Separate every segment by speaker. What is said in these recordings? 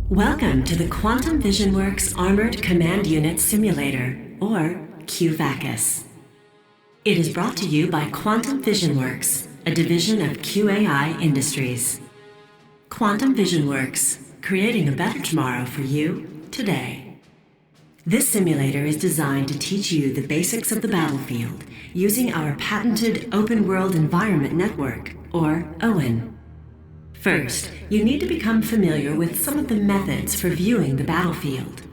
Speaker 1: Welcome to the Quantum Vision Works Armored Command Unit Simulator, or QVACUS. It is brought to you by Quantum Vision Works, a division of QAI Industries. Quantum Vision Works, creating a better tomorrow for you, today. This simulator is designed to teach you the basics of the battlefield using our patented Open World Environment Network, or OWEN. First, you need to become familiar with some of the methods for viewing the battlefield.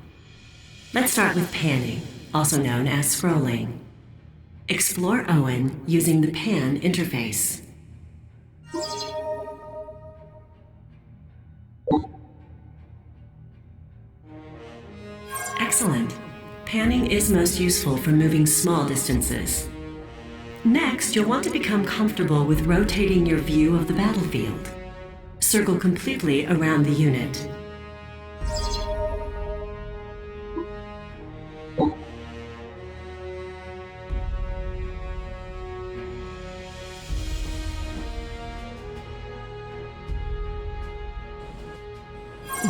Speaker 1: Let's start with panning, also known as scrolling. Explore OWEN using the pan interface. Excellent. Panning is most useful for moving small distances. Next, you'll want to become comfortable with rotating your view of the battlefield. Circle completely around the unit.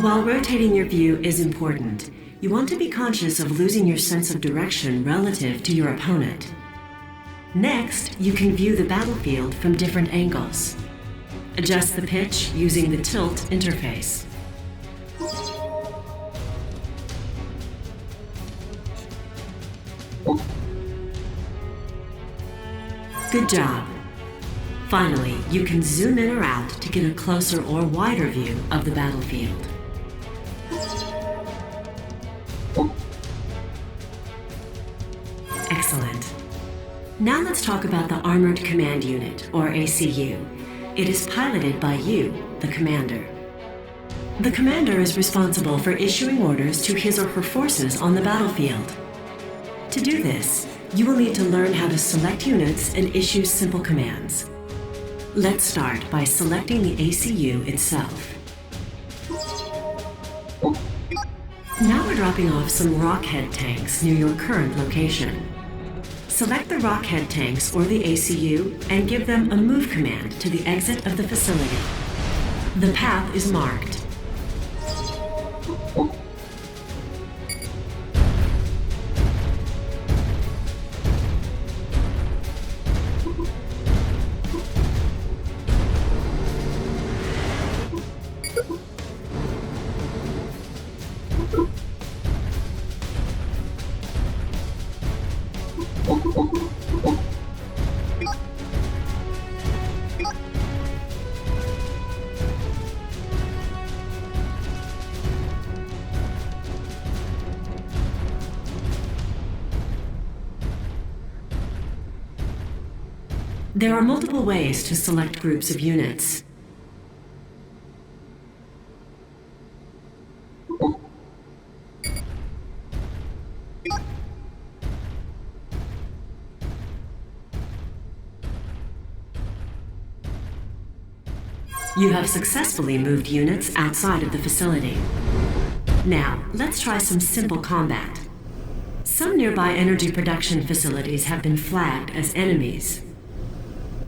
Speaker 1: While rotating your view is important, you want to be conscious of losing your sense of direction relative to your opponent. Next, you can view the battlefield from different angles. Adjust the pitch using the tilt interface. Good job. Finally, you can zoom in or out to get a closer or wider view of the battlefield. Excellent. Now let's talk about the Armored Command Unit, or ACU. It is piloted by you, the commander. The commander is responsible for issuing orders to his or her forces on the battlefield. To do this, you will need to learn how to select units and issue simple commands. Let's start by selecting the ACU itself. Now we're dropping off some rockhead tanks near your current location. Select the rockhead tanks or the ACU and give them a move command to the exit of the facility. The path is marked. There are multiple ways to select groups of units. You have successfully moved units outside of the facility. Now, let's try some simple combat. Some nearby energy production facilities have been flagged as enemies.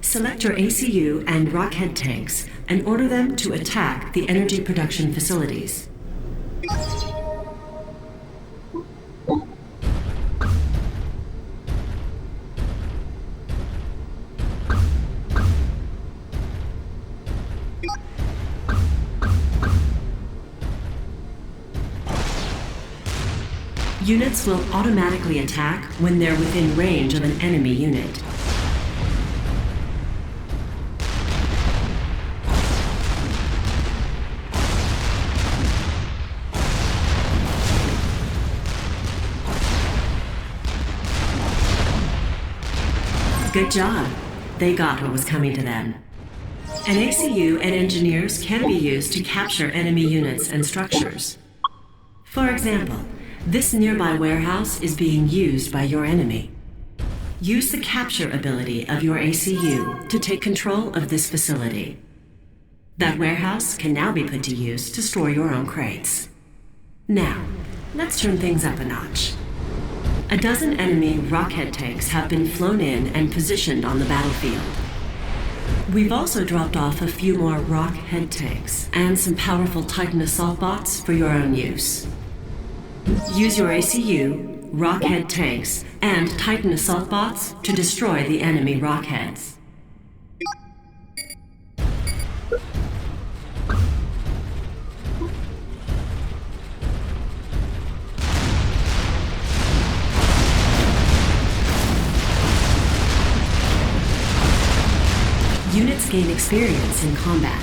Speaker 1: Select your ACU and rockhead tanks and order them to attack the energy production facilities. Units will automatically attack when they're within range of an enemy unit. Good job. They got what was coming to them. An ACU and engineers can be used to capture enemy units and structures. For example, this nearby warehouse is being used by your enemy. Use the capture ability of your ACU to take control of this facility. That warehouse can now be put to use to store your own crates. Now, let's turn things up a notch. A dozen enemy rockhead tanks have been flown in and positioned on the battlefield. We've also dropped off a few more rockhead tanks and some powerful Titan assault bots for your own use. Use your ACU, rockhead tanks, and Titan assault bots to destroy the enemy rockheads. Units gain experience in combat.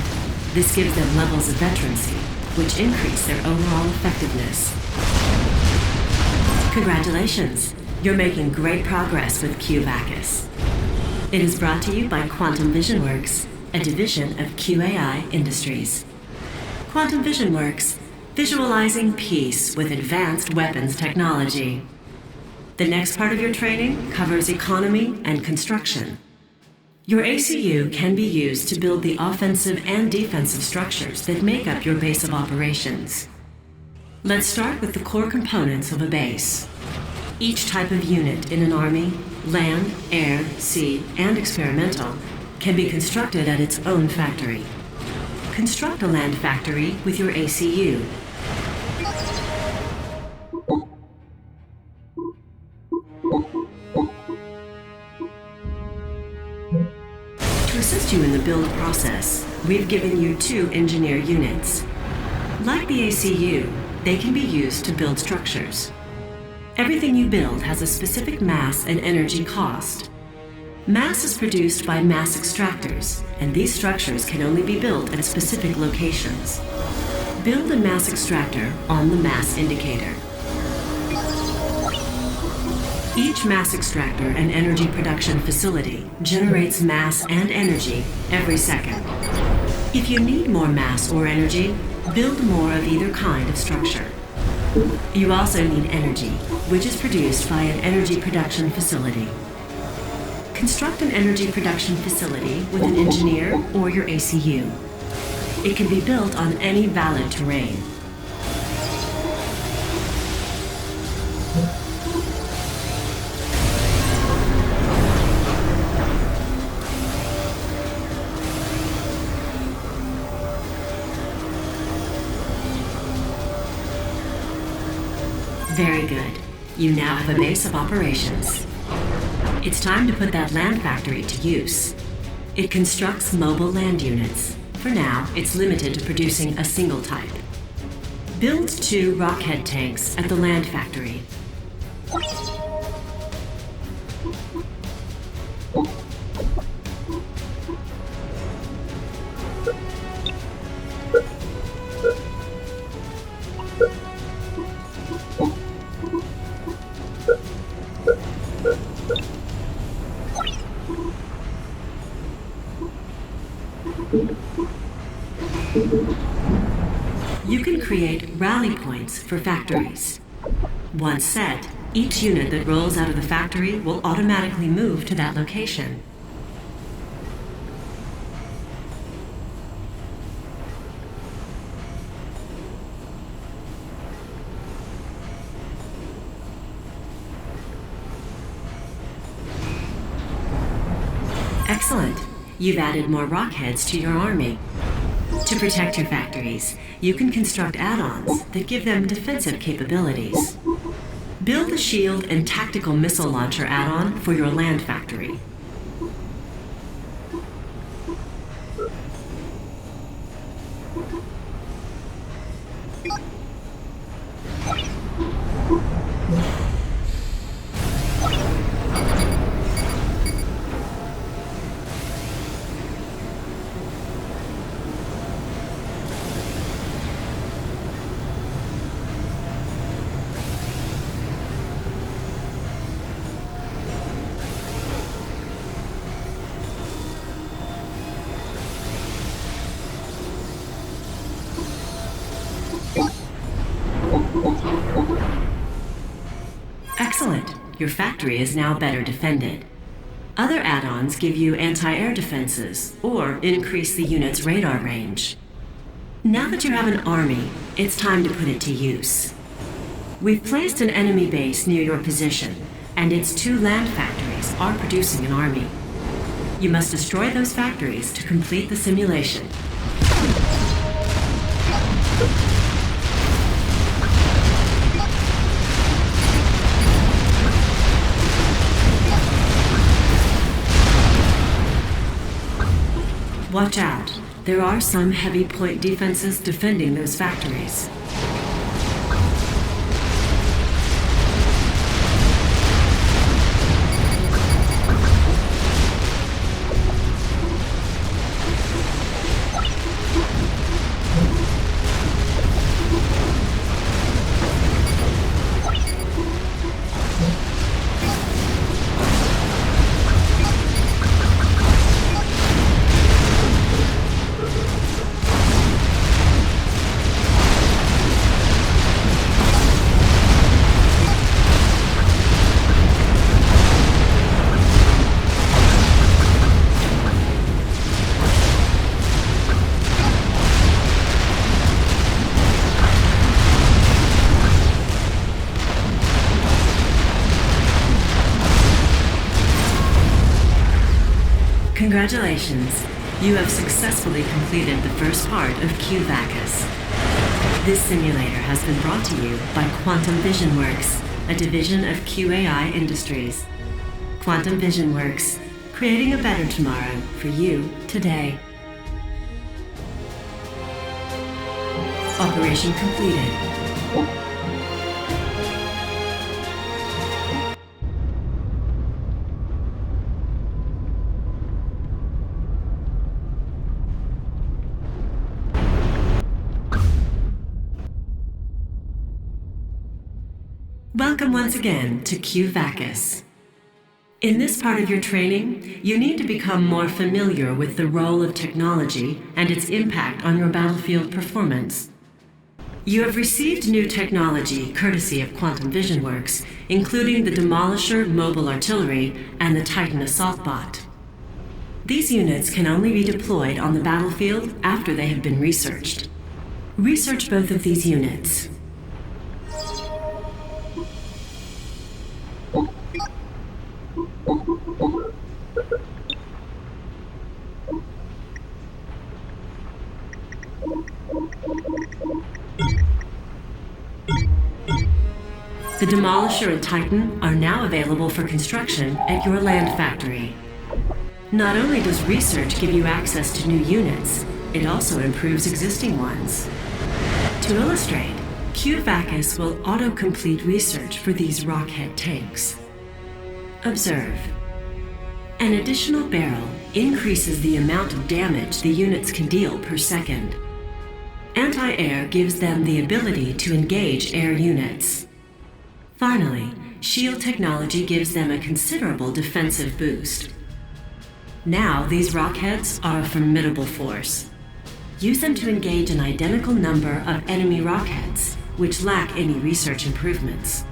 Speaker 1: This gives them levels of veterancy, which increase their overall effectiveness. Congratulations! You're making great progress with QVACUS. It is brought to you by Quantum Vision Works, a division of QAI Industries. Quantum Vision Works, visualizing peace with advanced weapons technology. The next part of your training covers economy and construction. Your ACU can be used to build the offensive and defensive structures that make up your base of operations. Let's start with the core components of a base. Each type of unit in an army, land, air, sea, and experimental, can be constructed at its own factory. Construct a land factory with your ACU. To assist you in the build process, we've given you 2 engineer units. Like the ACU, they can be used to build structures. Everything you build has a specific mass and energy cost. Mass is produced by mass extractors, and these structures can only be built at specific locations. Build a mass extractor on the mass indicator. Each mass extractor and energy production facility generates mass and energy every second. If you need more mass or energy, build more of either kind of structure. You also need energy, which is produced by an energy production facility. Construct an energy production facility with an engineer or your ACU. It can be built on any valid terrain. Very good. You now have a base of operations. It's time to put that land factory to use. It constructs mobile land units. For now, it's limited to producing a single type. Build 2 rockhead tanks at the land factory. You can create rally points for factories. Once set, each unit that rolls out of the factory will automatically move to that location. Excellent. You've added more rockheads to your army. To protect your factories, you can construct add-ons that give them defensive capabilities. Build a shield and tactical missile launcher add-on for your land factory. Excellent. Your factory is now better defended. Other add-ons give you anti-air defenses or increase the unit's radar range. Now that you have an army, it's time to put it to use. We've placed an enemy base near your position, and its 2 land factories are producing an army. You must destroy those factories to complete the simulation. Watch out. There are some heavy point defenses defending those factories. Congratulations. You have successfully completed the first part of QVACUS. This simulator has been brought to you by Quantum Vision Works, a division of QAI Industries. Quantum Vision Works, creating a better tomorrow for you today. Operation completed. Welcome once again to QVACUS. In this part of your training, you need to become more familiar with the role of technology and its impact on your battlefield performance. You have received new technology courtesy of Quantum Vision Works, including the Demolisher Mobile Artillery and the Titan Assault Bot. These units can only be deployed on the battlefield after they have been researched. Research both of these units. The Demolisher and Titan are now available for construction at your land factory. Not only does research give you access to new units, it also improves existing ones. To illustrate, QVACUS will auto-complete research for these Rockhead tanks. Observe. An additional barrel increases the amount of damage the units can deal per second. Anti-air gives them the ability to engage air units. Finally, shield technology gives them a considerable defensive boost. Now, these Rockheads are a formidable force. Use them to engage an identical number of enemy Rockheads, which lack any research improvements.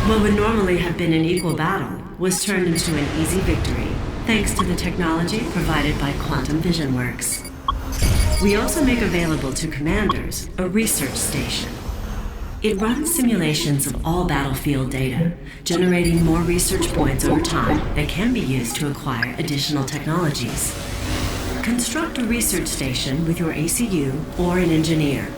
Speaker 1: What would normally have been an equal battle was turned into an easy victory, thanks to the technology provided by Quantum Vision Works. We also make available to commanders a research station. It runs simulations of all battlefield data, generating more research points over time that can be used to acquire additional technologies. Construct a research station with your ACU or an engineer.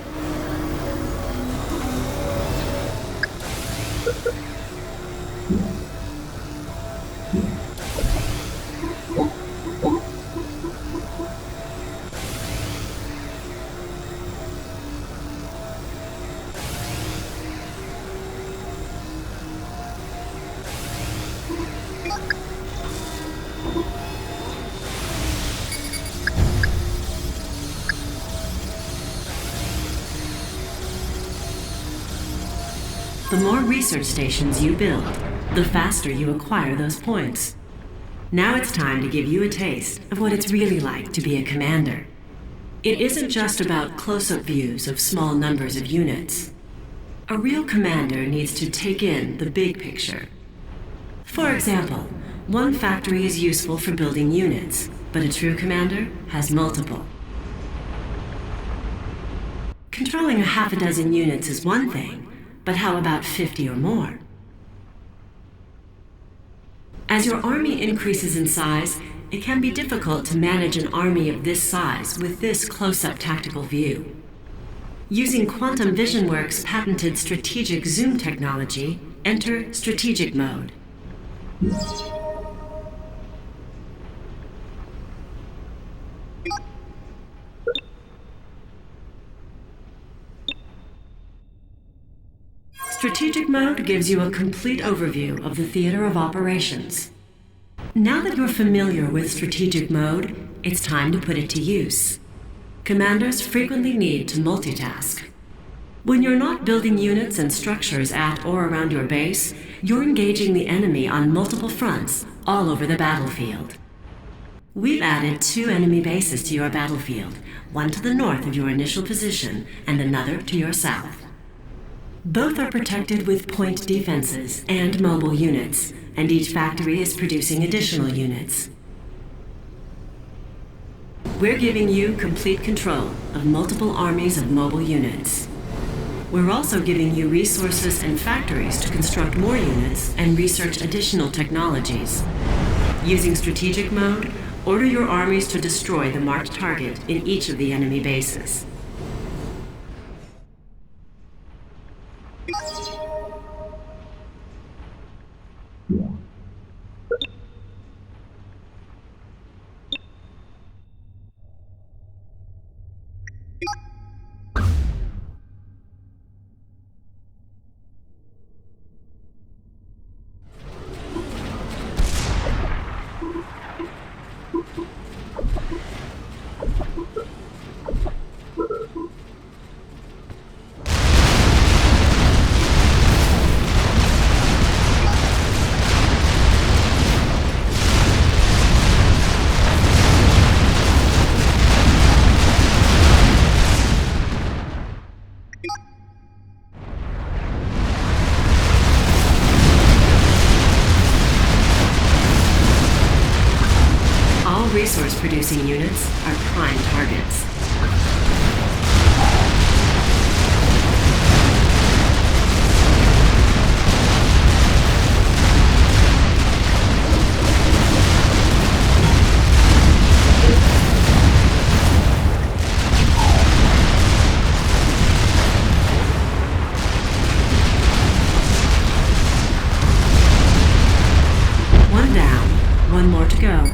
Speaker 1: The more research stations you build, the faster you acquire those points. Now it's time to give you a taste of what it's really like to be a commander. It isn't just about close-up views of small numbers of units. A real commander needs to take in the big picture. For example, one factory is useful for building units, but a true commander has multiple. Controlling a half a dozen units is one thing, but how about 50 or more? As your army increases in size, it can be difficult to manage an army of this size with this close-up tactical view. Using Quantum VisionWorks' patented strategic zoom technology, enter strategic mode. Strategic mode gives you a complete overview of the theater of operations. Now that you're familiar with strategic mode, it's time to put it to use. Commanders frequently need to multitask. When you're not building units and structures at or around your base, you're engaging the enemy on multiple fronts all over the battlefield. We've added 2 enemy bases to your battlefield, one to the north of your initial position and another to your south. Both are protected with point defenses and mobile units, and each factory is producing additional units. We're giving you complete control of multiple armies of mobile units. We're also giving you resources and factories to construct more units and research additional technologies. Using strategic mode, order your armies to destroy the marked target in each of the enemy bases. Resource-producing units are prime targets. One down, one more to go.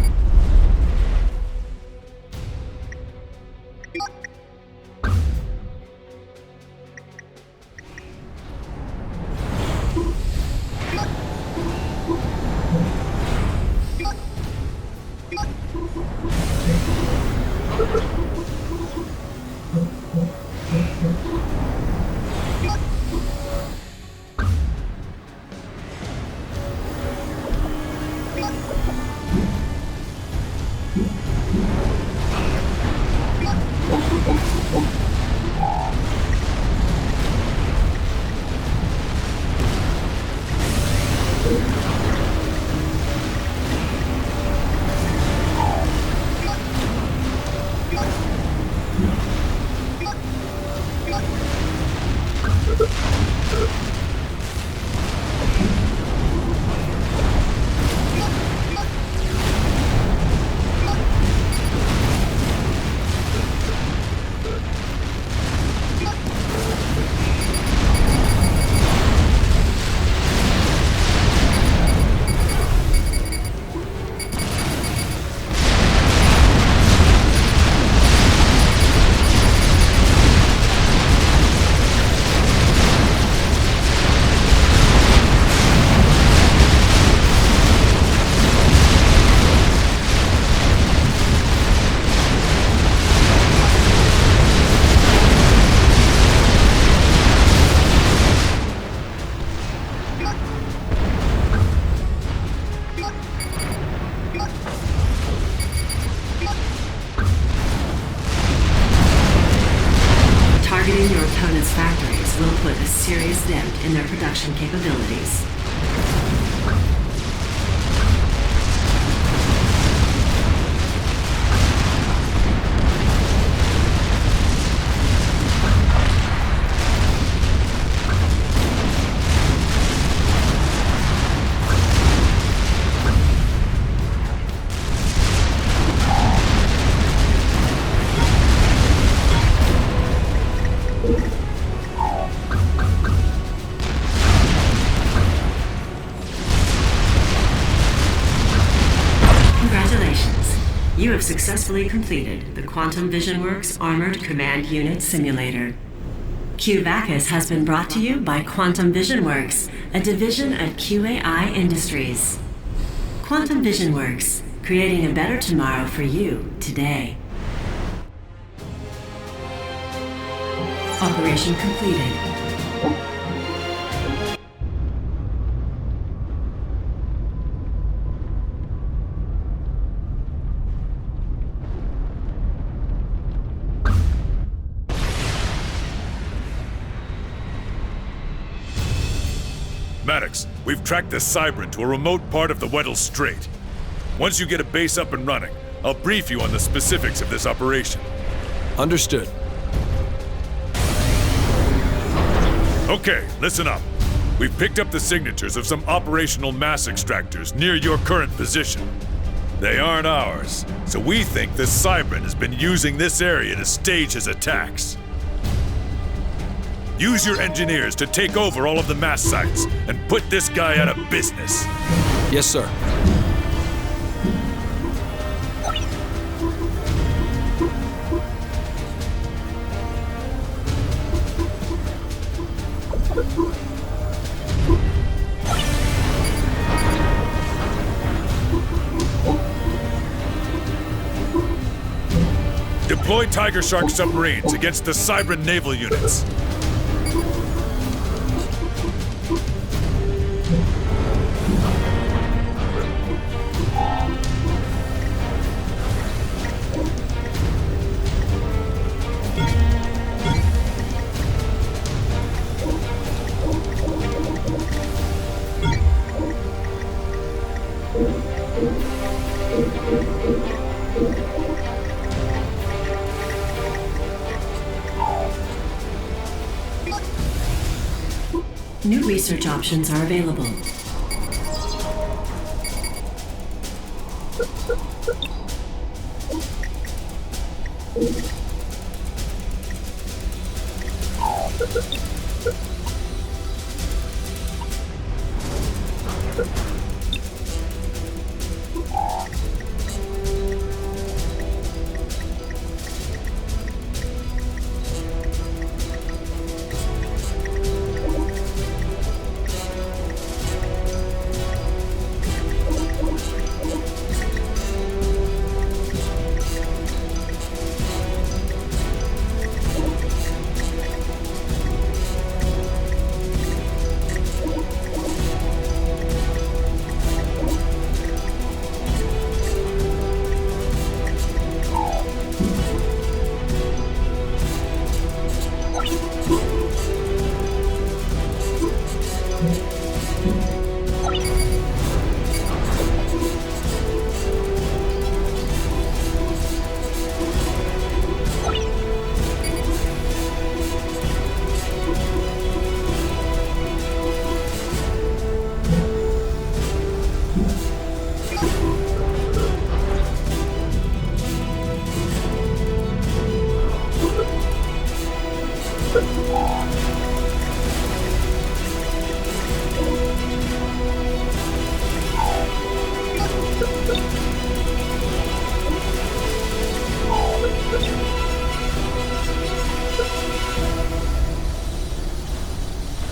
Speaker 1: put a serious dent in their production capabilities. You have successfully completed the Quantum VisionWorks Armored Command Unit Simulator. QVACUS has been brought to you by Quantum VisionWorks, a division of QAI Industries. Quantum VisionWorks, creating a better tomorrow for you today. Operation completed.
Speaker 2: Maddox, we've tracked the Cybran to a remote part of the Weddell Strait. Once you get a base up and running, I'll brief you on the specifics of this operation.
Speaker 3: Understood.
Speaker 2: Okay, listen up. We've picked up the signatures of some operational mass extractors near your current position. They aren't ours, so we think the Cybran has been using this area to stage his attacks. Use your engineers to take over all of the mass sites and put this guy out of business.
Speaker 3: Yes, sir.
Speaker 2: Deploy Tiger Shark submarines against the Cybran naval units.
Speaker 1: New research options are available.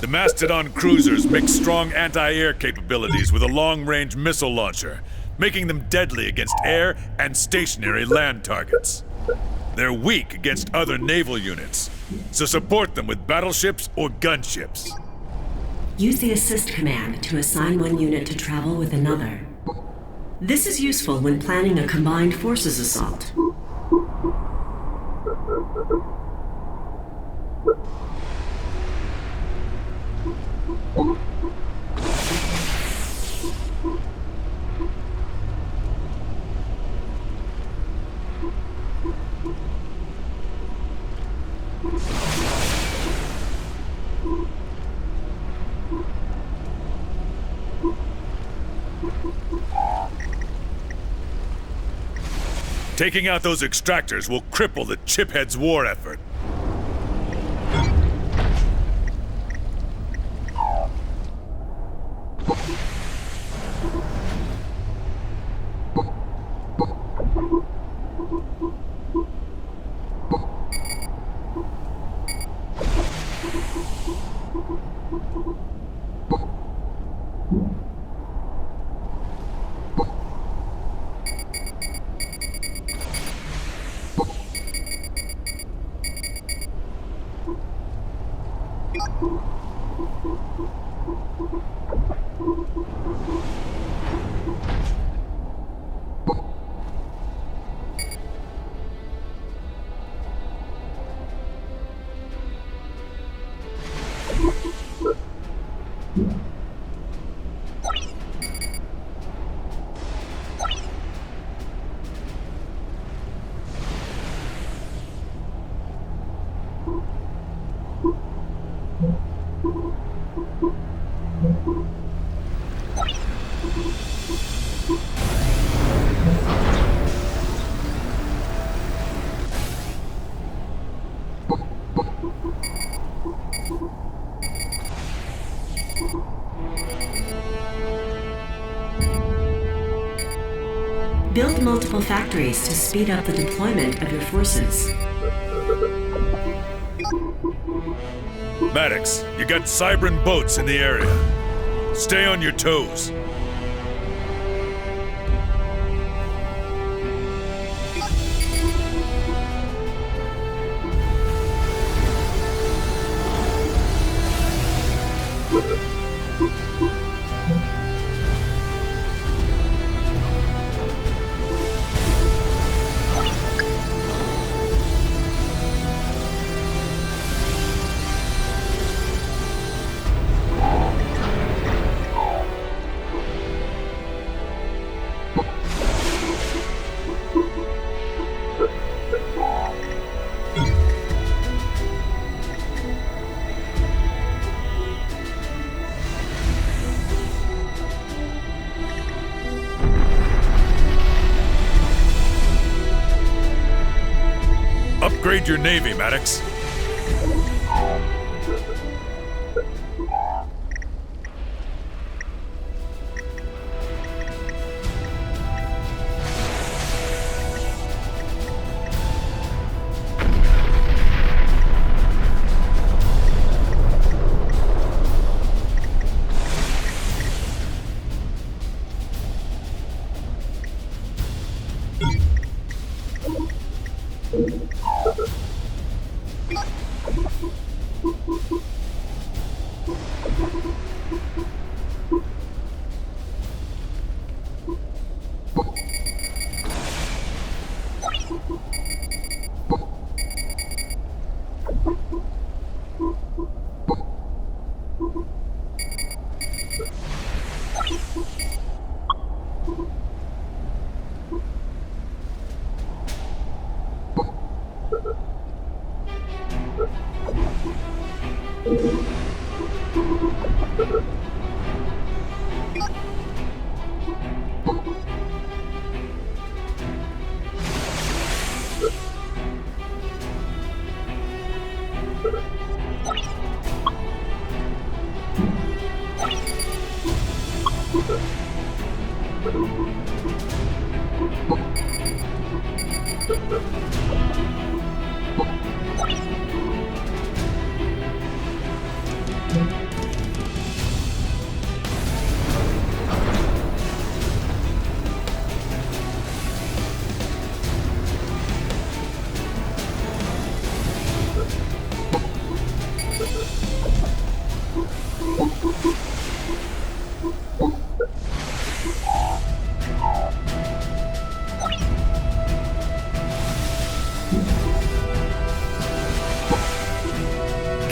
Speaker 2: The Mastodon cruisers mix strong anti-air capabilities with a long-range missile launcher, making them deadly against air and stationary land targets. They're weak against other naval units, so support them with battleships or gunships.
Speaker 1: Use the assist command to assign one unit to travel with another. This is useful when planning a combined forces assault.
Speaker 2: Taking out those extractors will cripple the Chipheads' war effort.
Speaker 1: Build multiple factories to speed up the deployment of your forces.
Speaker 2: Maddox, you got Cybran boats in the area. Stay on your toes. Upgrade your navy, Maddox.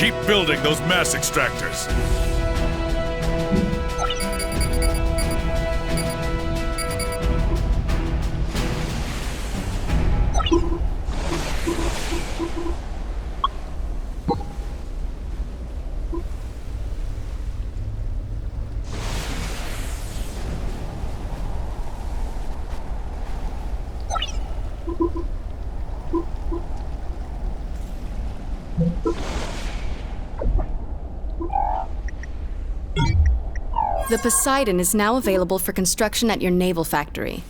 Speaker 2: Keep building those mass extractors.
Speaker 4: The Poseidon is now available for construction at your naval factory.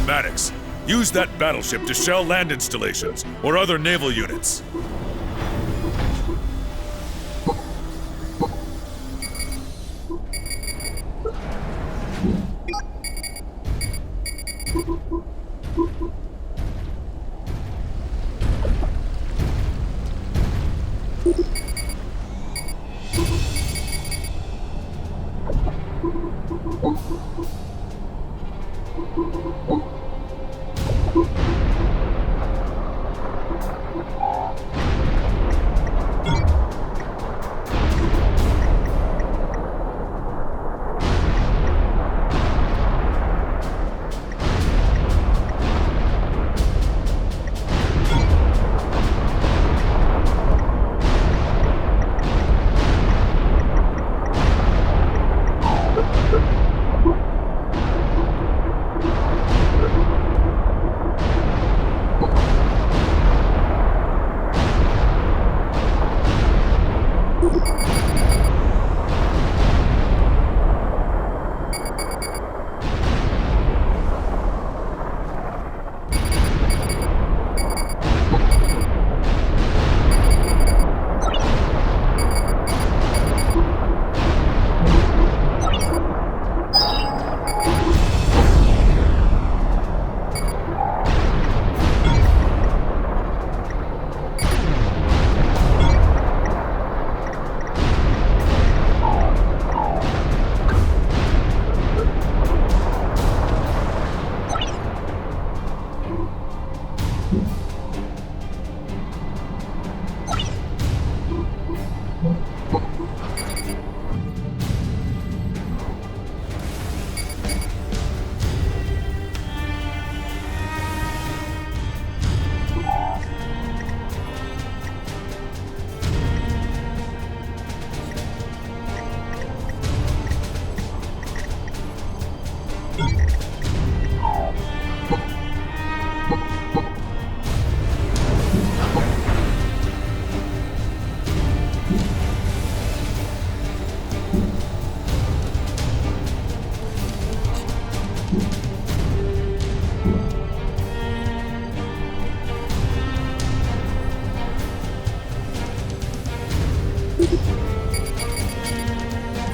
Speaker 2: Maddox, use that battleship to shell land installations or other naval units.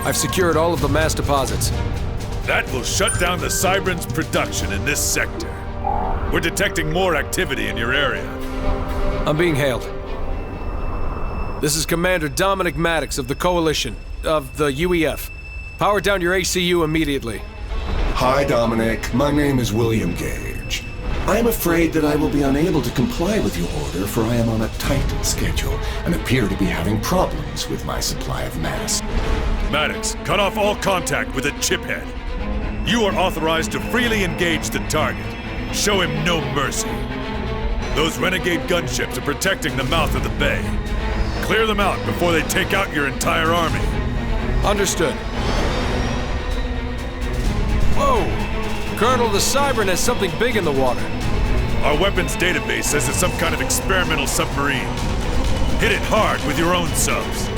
Speaker 3: I've secured all of the mass deposits.
Speaker 2: That will shut down the Cybran's production in this sector. We're detecting more activity in your area.
Speaker 3: I'm being hailed. This is Commander Dominic Maddox of the Coalition, of the UEF. Power down your ACU immediately.
Speaker 5: Hi, Dominic. My name is William Gage. I am afraid that I will be unable to comply with your order, for I am on a tight schedule and appear to be having problems with my supply of mass.
Speaker 2: Maddox, cut off all contact with a chiphead. You are authorized to freely engage the target. Show him no mercy. Those renegade gunships are protecting the mouth of the bay. Clear them out before they take out your entire army.
Speaker 3: Understood. Whoa! Colonel, the Cybran has something big in the water.
Speaker 2: Our weapons database says it's some kind of experimental submarine. Hit it hard with your own subs.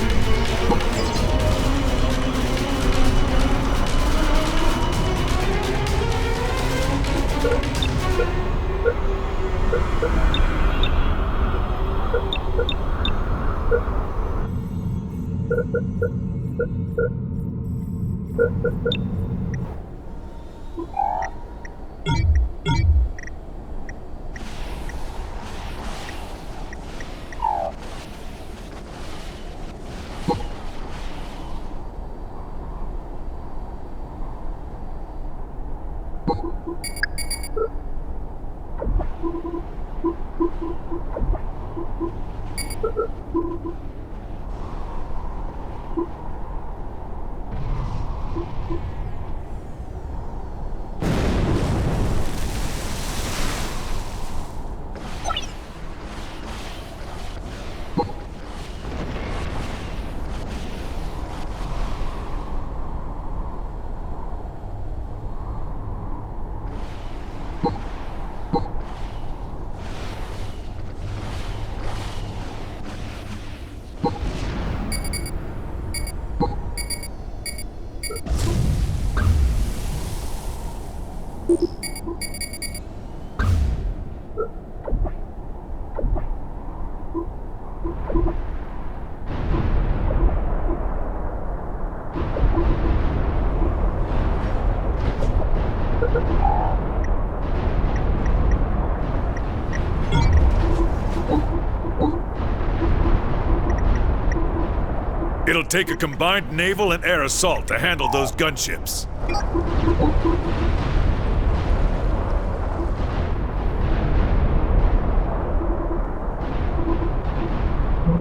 Speaker 2: It'll take a combined naval and air assault to handle those gunships.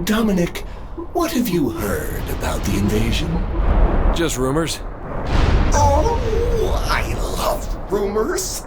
Speaker 5: Dominic, what have you heard about the invasion?
Speaker 3: Just rumors.
Speaker 5: Oh, I love rumors.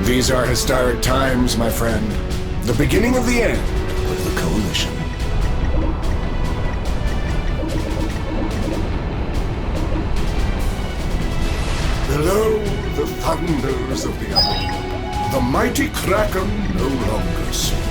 Speaker 5: These are historic times, my friend. The beginning of the end of the Coalition. Below the thunders of the upper, the mighty Kraken no longer sleeps.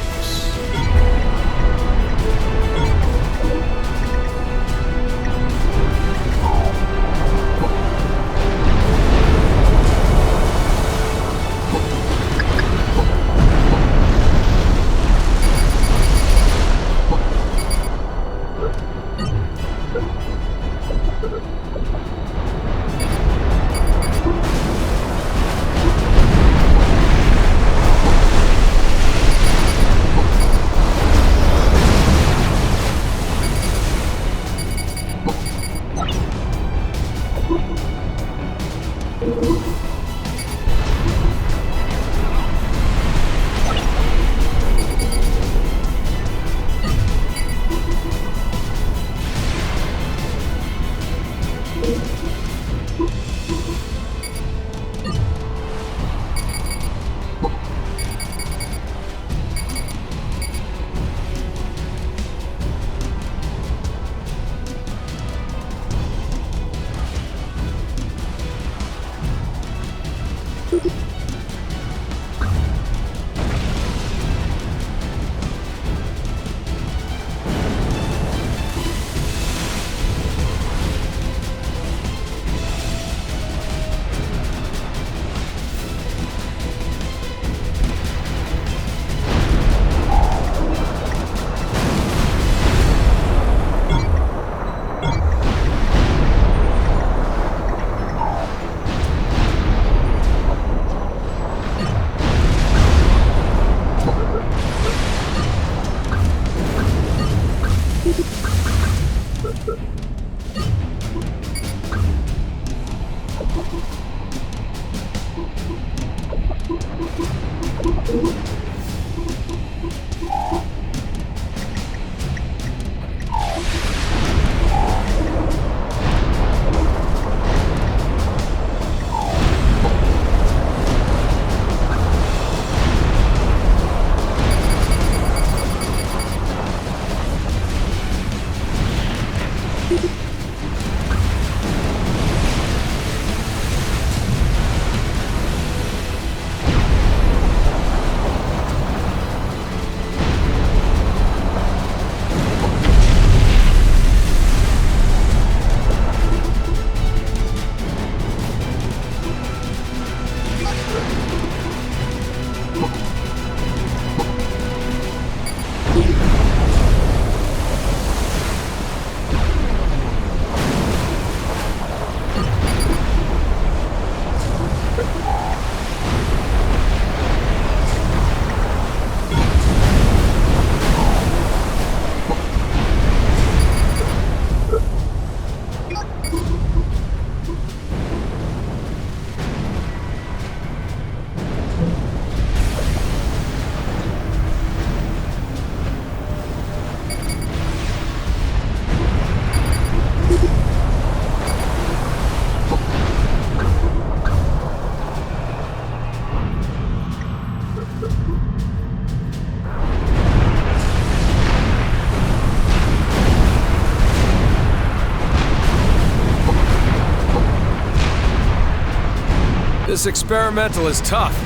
Speaker 3: This experimental is tough.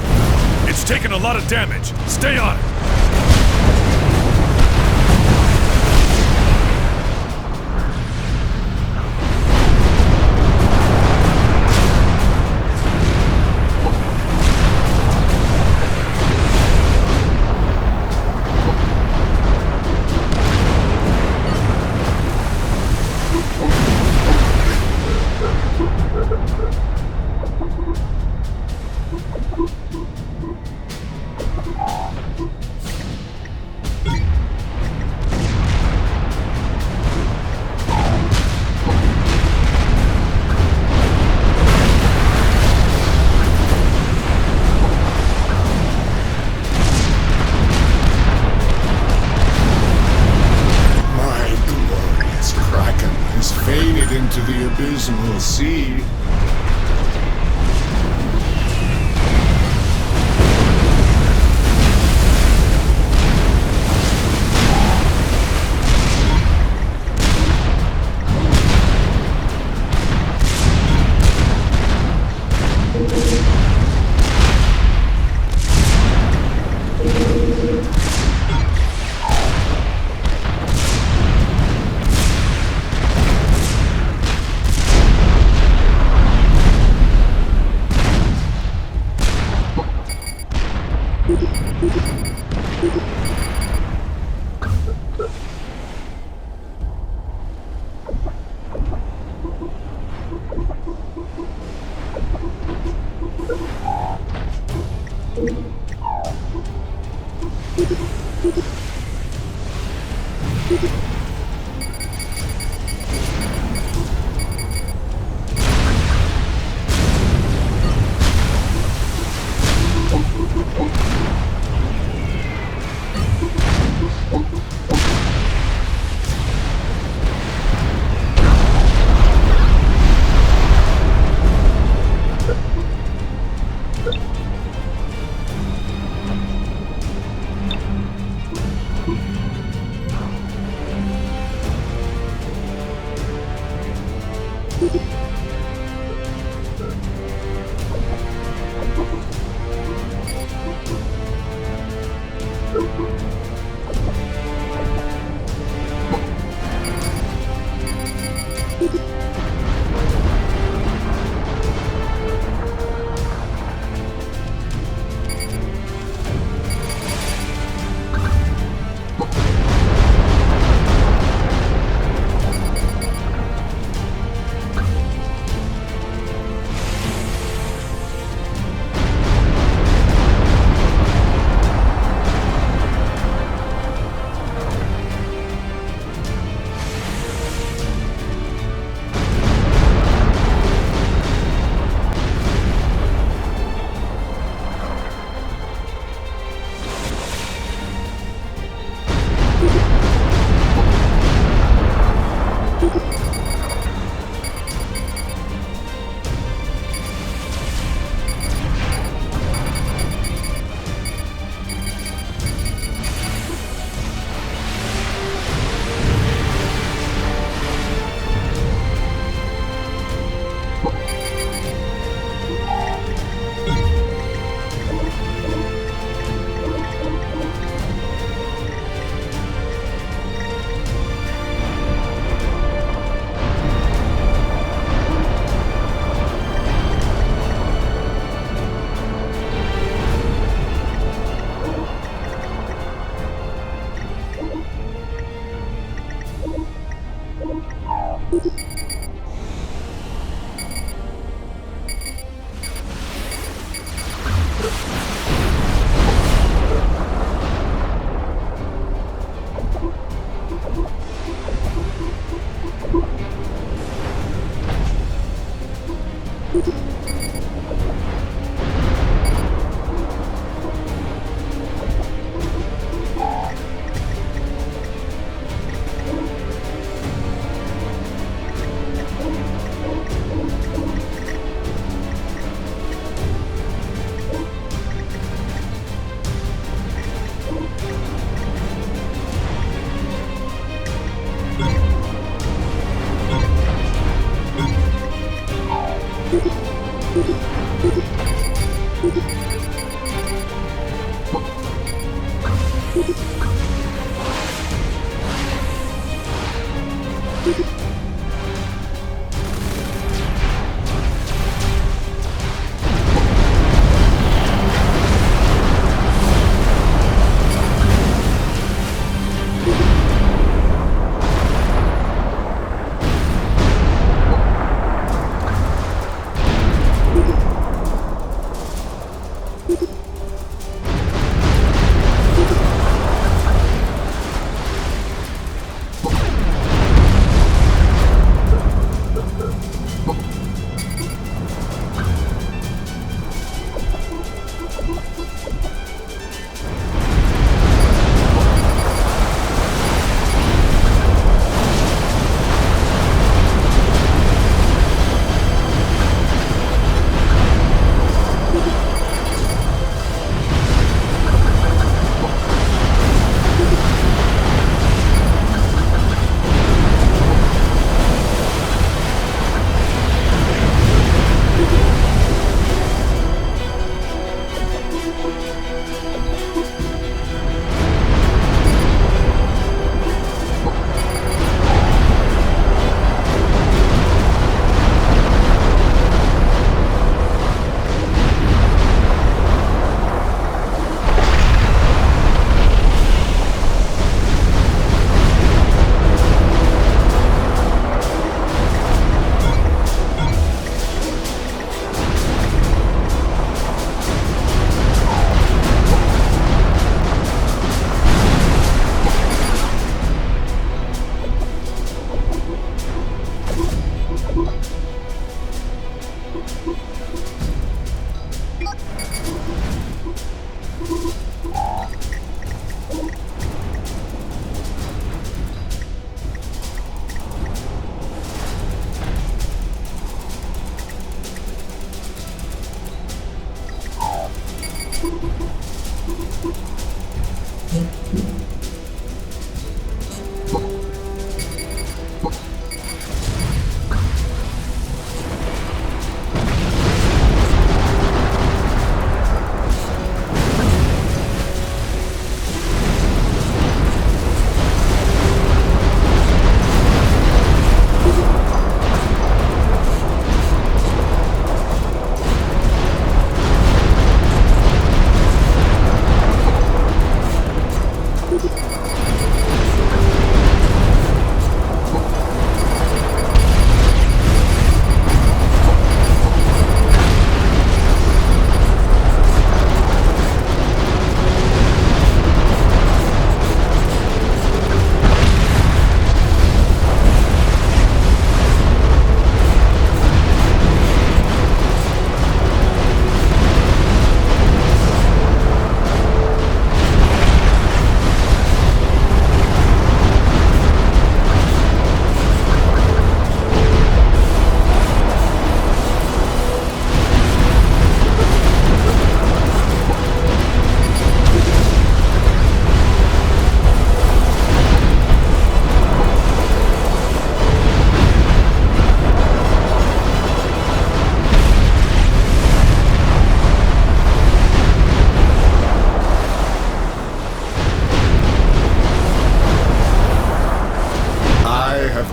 Speaker 2: It's taken a lot of damage. Stay on it.
Speaker 5: Into the abysmal sea.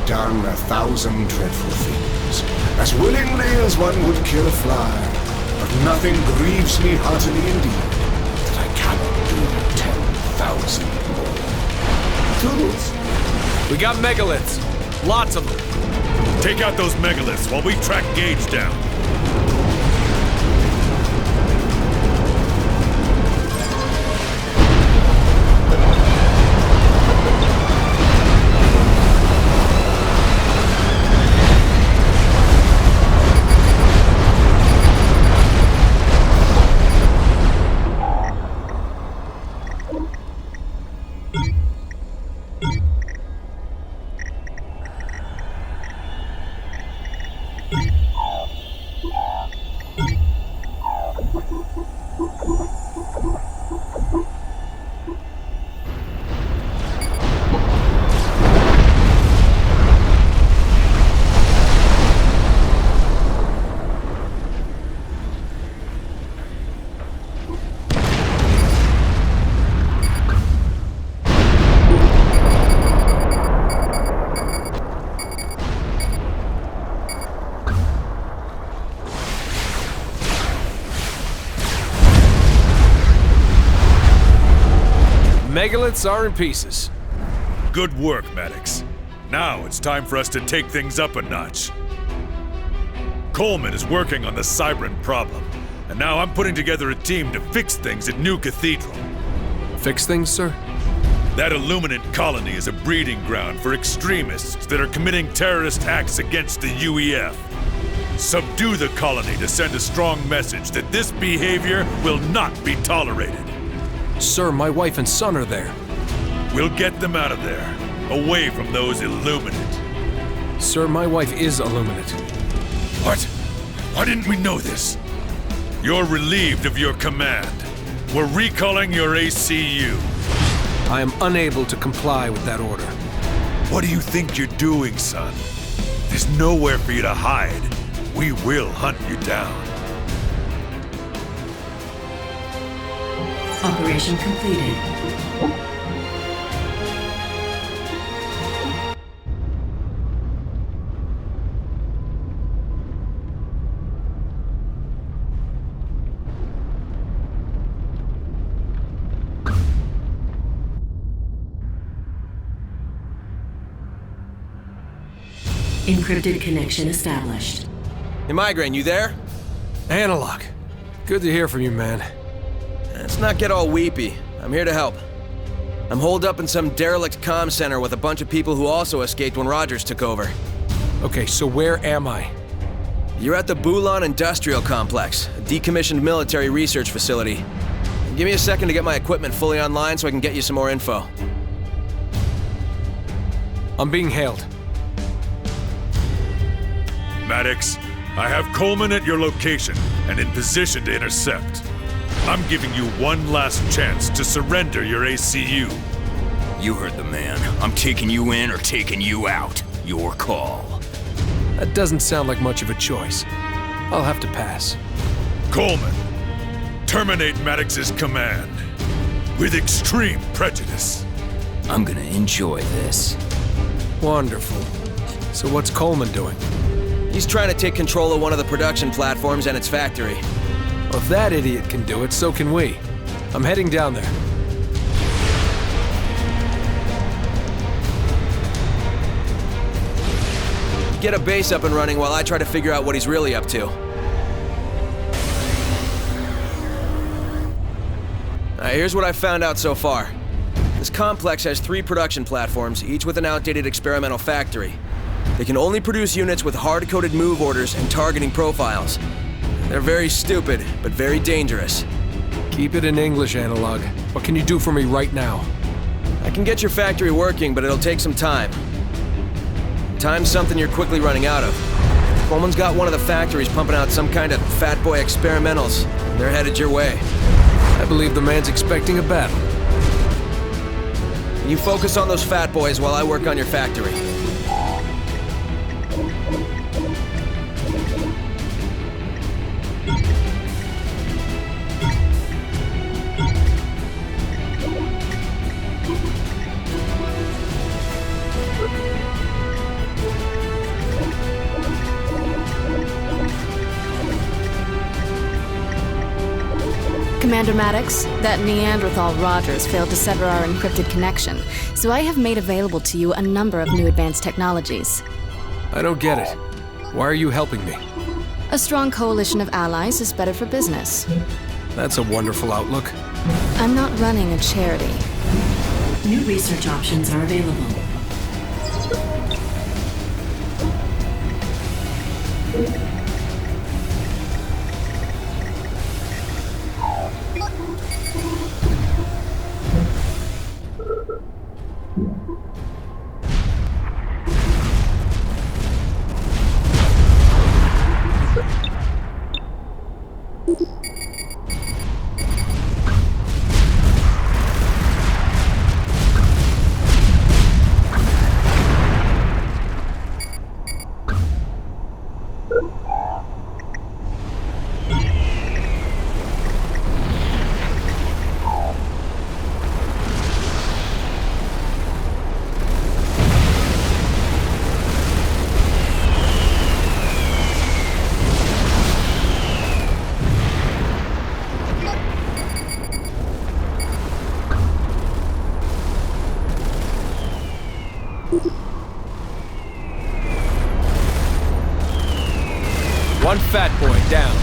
Speaker 5: done 1,000 dreadful things, as willingly as one would kill a fly, but nothing grieves me heartily indeed, that I cannot do 10,000 more. Toodles.
Speaker 3: We got megaliths. Lots of them.
Speaker 2: Take out those megaliths while we track Gage down.
Speaker 3: megaliths are in pieces.
Speaker 2: Good work, Maddox. Now it's time for us to take things up a notch. Coleman is working on the Cybran problem, and now I'm putting together a team to fix things at New Cathedral.
Speaker 3: Fix things, sir?
Speaker 2: That Illuminate colony is a breeding ground for extremists that are committing terrorist acts against the UEF. Subdue the colony to send a strong message that this behavior will not be tolerated.
Speaker 3: Sir, my wife and son are there.
Speaker 2: We'll get them out of there, away from those Illuminate.
Speaker 3: Sir, my wife is Illuminate.
Speaker 2: What? Why didn't we know this? You're relieved of your command. We're recalling your ACU.
Speaker 3: I am unable to comply with that order.
Speaker 2: What do you think you're doing, son? There's nowhere for you to hide. We will hunt you down.
Speaker 1: Operation completed. Encrypted connection established.
Speaker 6: Hey, Migraine, you there?
Speaker 3: Analog. Good to hear from you, man.
Speaker 6: Let's not get all weepy. I'm here to help. I'm holed up in some derelict comm center with a bunch of people who also escaped when Rogers took over.
Speaker 3: Okay, so where am I?
Speaker 6: You're at the Bulan Industrial Complex, a decommissioned military research facility. Give me a second to get my equipment fully online so I can get you some more info.
Speaker 3: I'm being hailed.
Speaker 2: Maddox, I have Coleman at your location and in position to intercept. I'm giving you one last chance to surrender your ACU.
Speaker 7: You heard the man. I'm taking you in or taking you out. Your call.
Speaker 3: That doesn't sound like much of a choice. I'll have to pass.
Speaker 2: Coleman, terminate Maddox's command with extreme prejudice.
Speaker 7: I'm gonna enjoy this.
Speaker 3: Wonderful. So what's Coleman doing?
Speaker 6: He's trying to take control of one of the production platforms and its factory.
Speaker 3: Well, if that idiot can do it, so can we. I'm heading down there.
Speaker 6: Get a base up and running while I try to figure out what he's really up to. Alright, here's what I've found out so far. This complex has 3 production platforms, each with an outdated experimental factory. They can only produce units with hard-coded move orders and targeting profiles. They're very stupid, but very dangerous.
Speaker 3: Keep it in English, Analog. What can you do for me right now?
Speaker 6: I can get your factory working, but it'll take some time. Time's something you're quickly running out of. Coleman's got one of the factories pumping out some kind of fat boy experimentals. They're headed your way.
Speaker 3: I believe the man's expecting a battle.
Speaker 6: You focus on those fat boys while I work on your factory.
Speaker 4: Commander Maddox, that Neanderthal Rogers failed to sever our encrypted connection, so I have made available to you a number of new advanced technologies.
Speaker 3: I don't get it. Why are you helping me?
Speaker 4: A strong coalition of allies is better for business.
Speaker 3: That's a wonderful outlook.
Speaker 4: I'm not running a charity.
Speaker 1: New research options are available.
Speaker 3: Fat Boy down.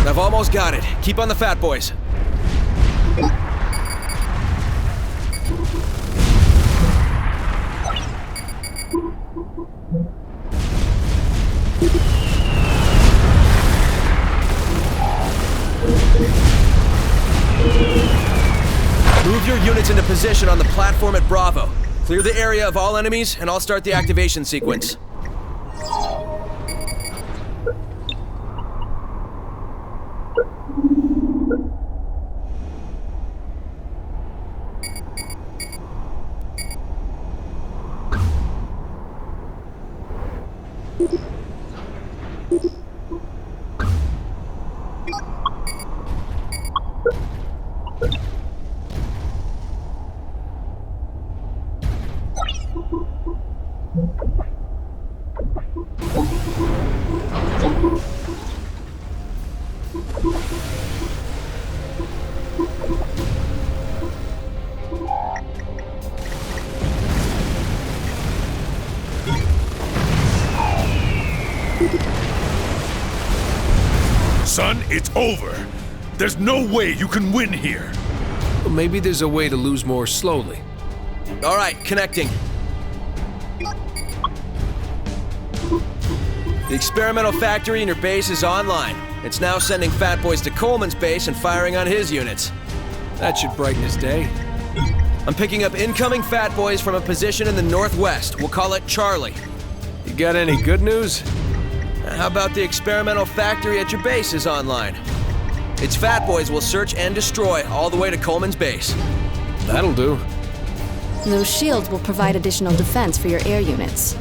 Speaker 6: I've almost got it. Keep on the Fat Boys. Move your units into position on the platform at Bravo. Clear the area of all enemies, and I'll start the activation sequence.
Speaker 2: Son, it's over. There's no way you can win here.
Speaker 3: Well, maybe there's a way to lose more slowly.
Speaker 6: All right, connecting. The experimental factory in your base is online. It's now sending Fat Boys to Coleman's base and firing on his units.
Speaker 3: That should brighten his day.
Speaker 6: I'm picking up incoming Fat Boys from a position in the northwest. We'll call it Charlie.
Speaker 3: You got any good news?
Speaker 6: How about the experimental factory at your base is online? Its Fat Boys will search and destroy all the way to Coleman's base.
Speaker 3: That'll do.
Speaker 4: Those shields will provide additional defense for your air units.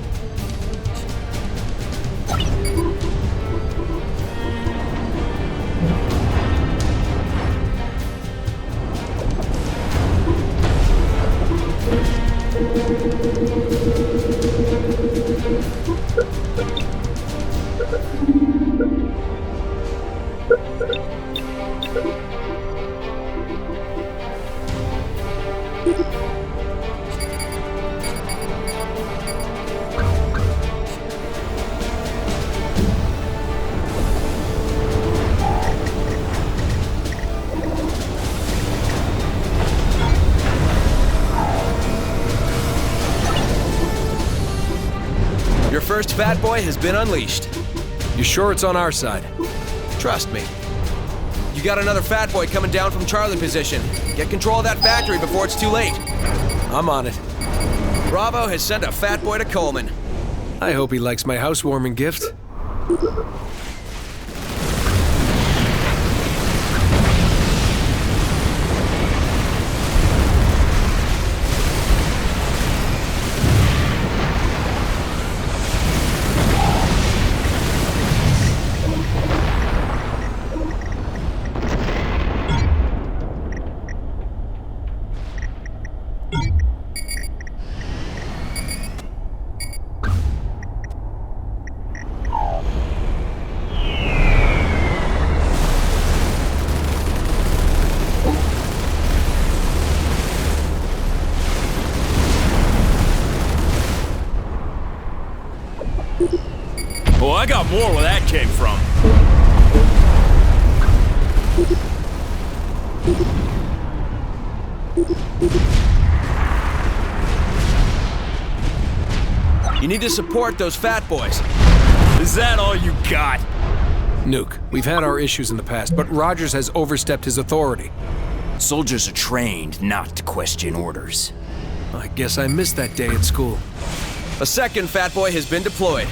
Speaker 6: Your first Fat Boy has been unleashed.
Speaker 3: You sure it's on our side?
Speaker 6: Trust me. You got another Fat Boy coming down from Charlie position. Get control of that factory before it's too late.
Speaker 3: I'm on it.
Speaker 6: Bravo has sent a Fat Boy to Coleman.
Speaker 3: I hope he likes my housewarming gift.
Speaker 7: Well, I got more where that came from.
Speaker 6: You need to support those Fat Boys.
Speaker 7: Is that all you got?
Speaker 3: Nuke, we've had our issues in the past, but Rogers has overstepped his authority.
Speaker 7: Soldiers are trained not to question orders.
Speaker 3: I guess I missed that day at school.
Speaker 6: A second Fat Boy has been deployed.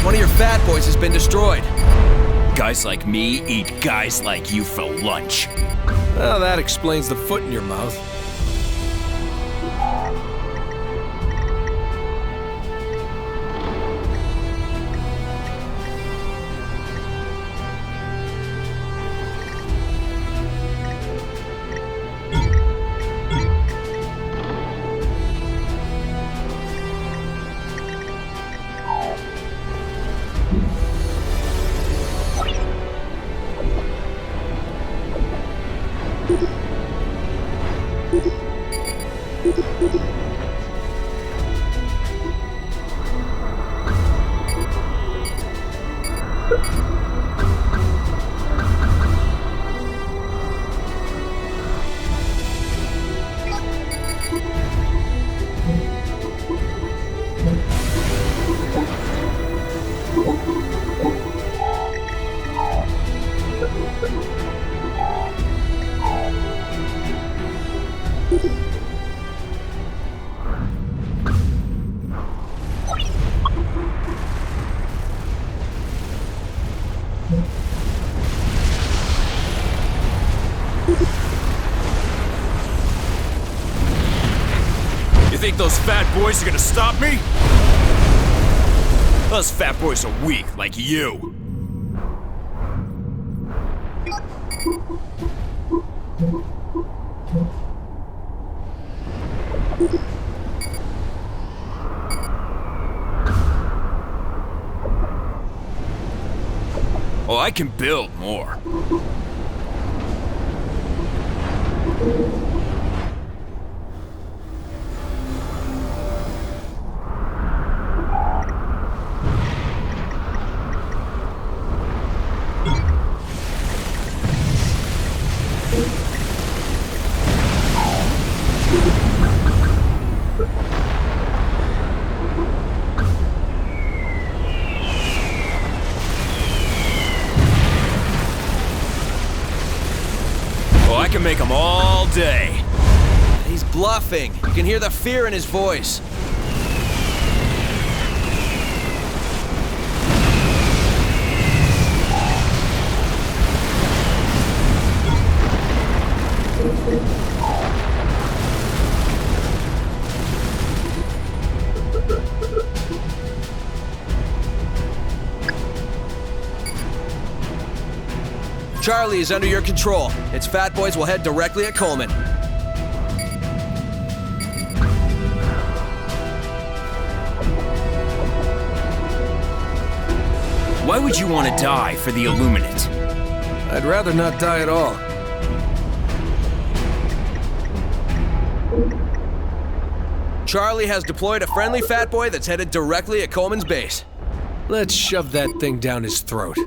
Speaker 6: One of your Fat Boys has been destroyed.
Speaker 7: Guys like me eat guys like you for lunch.
Speaker 3: Well, that explains the foot in your mouth.
Speaker 7: You think those fat boys are gonna stop me? Those fat boys are weak, like you. Oh, I can build more. I can make them all day.
Speaker 6: He's bluffing. You can hear the fear in his voice. Charlie is under your control. Its fat boys will head directly at Coleman.
Speaker 7: Why would you want to die for the Illuminate?
Speaker 3: I'd rather not die at all.
Speaker 6: Charlie has deployed a friendly fat boy that's headed directly at Coleman's base.
Speaker 3: Let's shove that thing down his throat.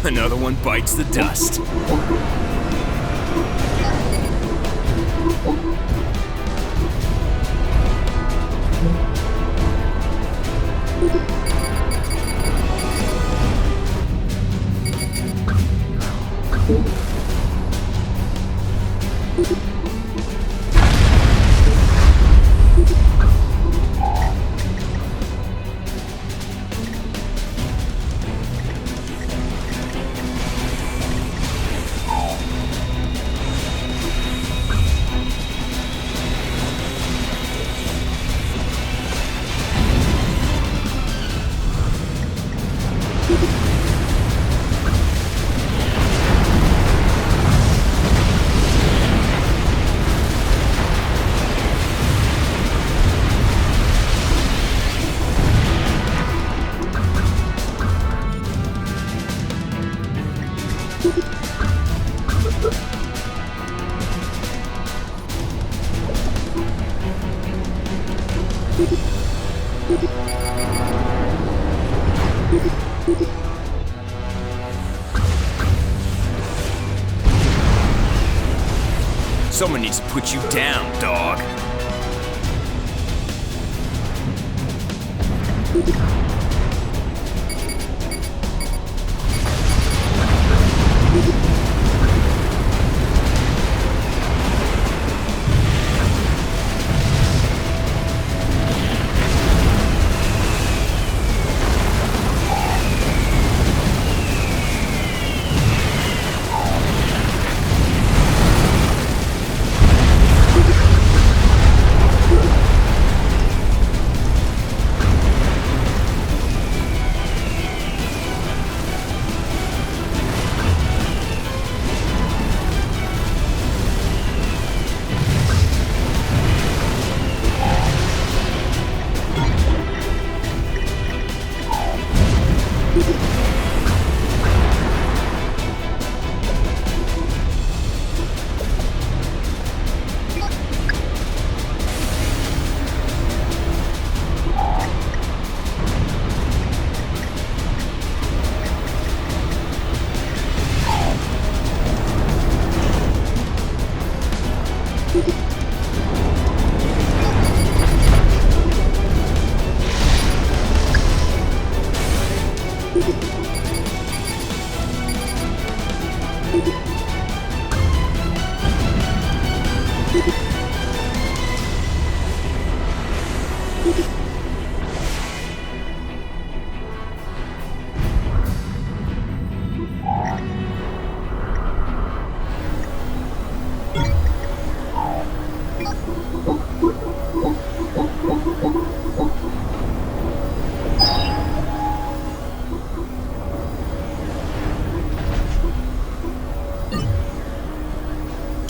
Speaker 7: Another one bites the dust. Someone needs to put you down, dog.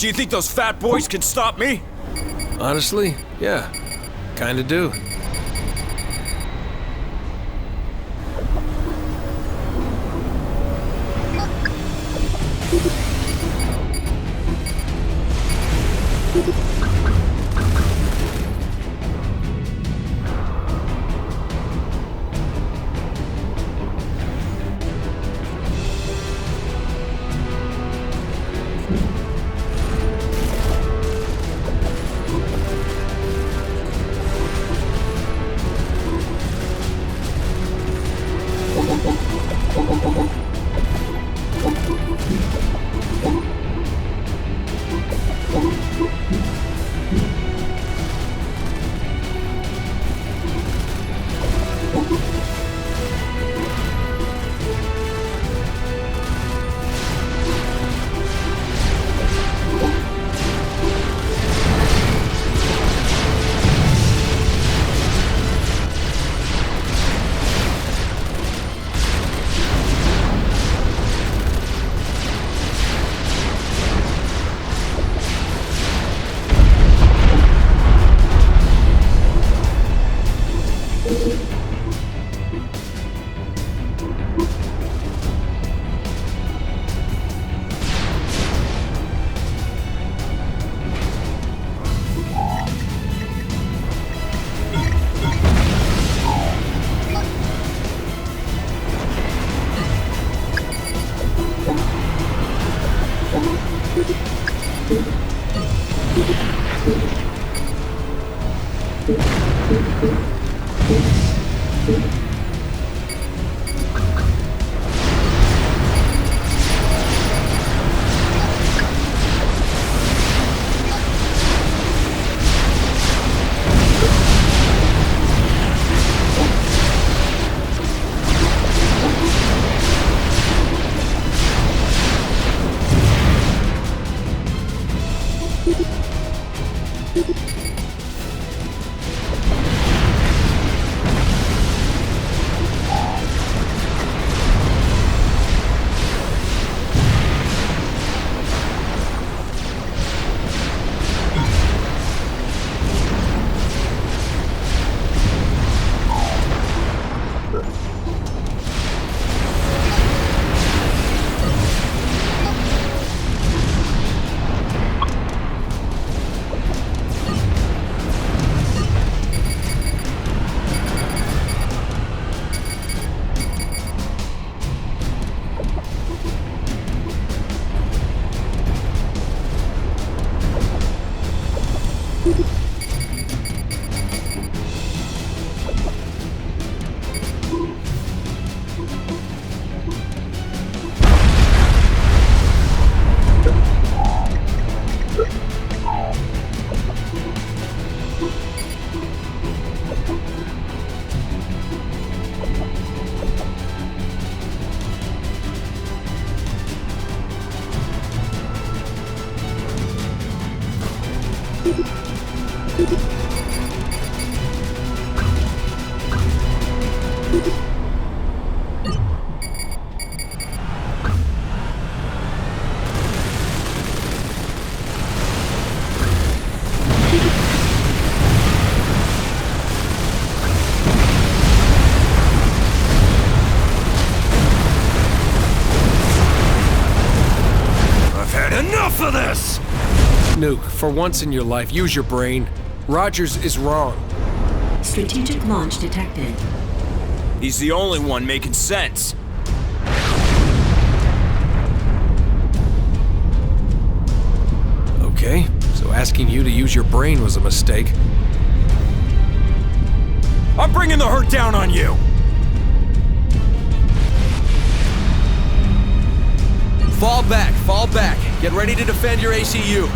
Speaker 7: Do you think those fat boys can stop me?
Speaker 3: Honestly, yeah. Kinda do.
Speaker 7: Enough of this!
Speaker 3: Nuke, for once in your life, use your brain. Rogers is wrong.
Speaker 1: Strategic launch detected.
Speaker 7: He's the only one making sense.
Speaker 3: Okay, so asking you to use your brain was a mistake.
Speaker 7: I'm bringing the hurt down on you!
Speaker 6: Fall back, fall back. Get ready to defend your ACU.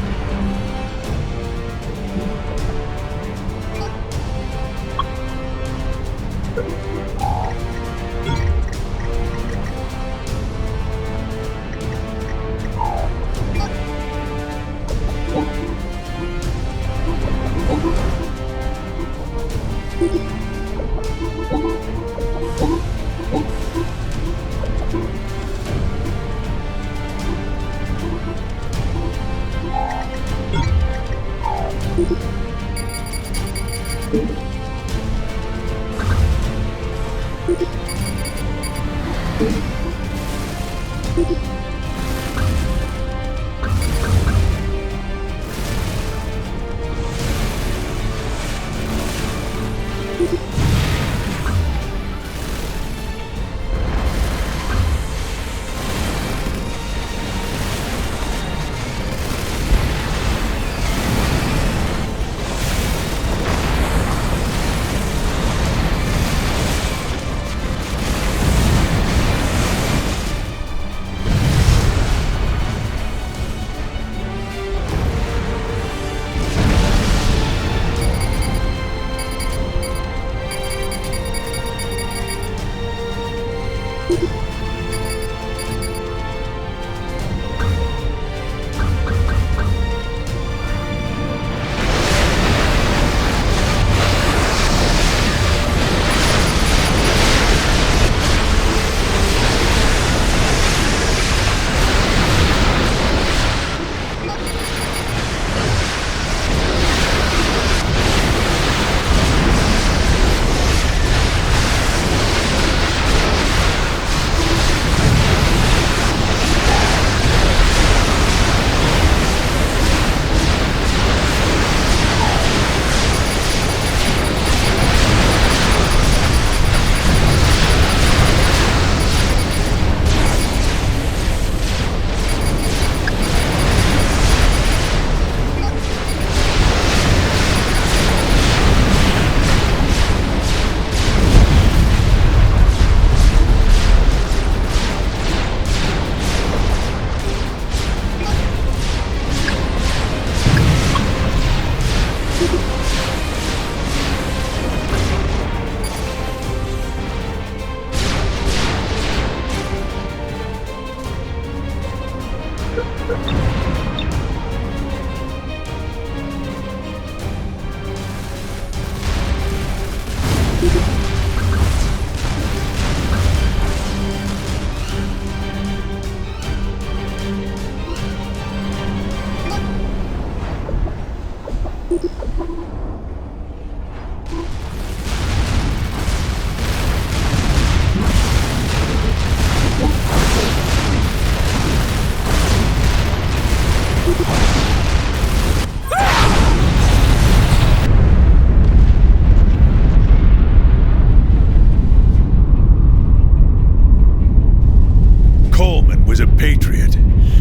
Speaker 2: was a patriot.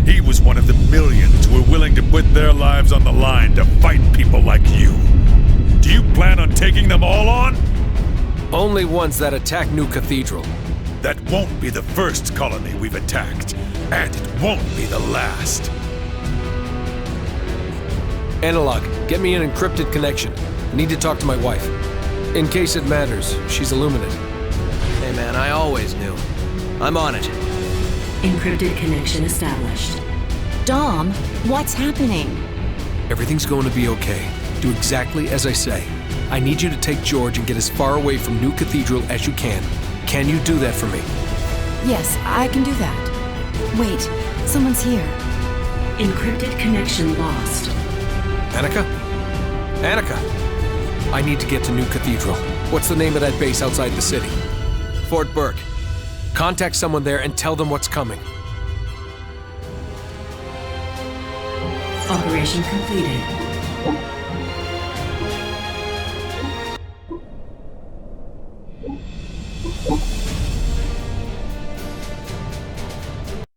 Speaker 2: He was one of the millions who were willing to put their lives on the line to fight people like you. Do you plan on taking them all on?
Speaker 3: Only ones that attack New Cathedral.
Speaker 2: That won't be the first colony we've attacked, and it won't be the last.
Speaker 3: Analog, get me an encrypted connection. I need to talk to my wife. In case it matters, she's Illuminate.
Speaker 6: Hey man, I always knew. I'm on it.
Speaker 1: Encrypted connection established.
Speaker 8: Dom, what's happening?
Speaker 3: Everything's going to be okay. Do exactly as I say. I need you to take George and get as far away from New Cathedral as you can. Can you do that for me?
Speaker 8: Yes, I can do that. Wait, someone's here.
Speaker 1: Encrypted connection lost.
Speaker 3: Annika? Annika! I need to get to New Cathedral. What's the name of that base outside the city?
Speaker 6: Fort Burke.
Speaker 3: Contact someone there and tell them what's coming.
Speaker 1: Operation completed.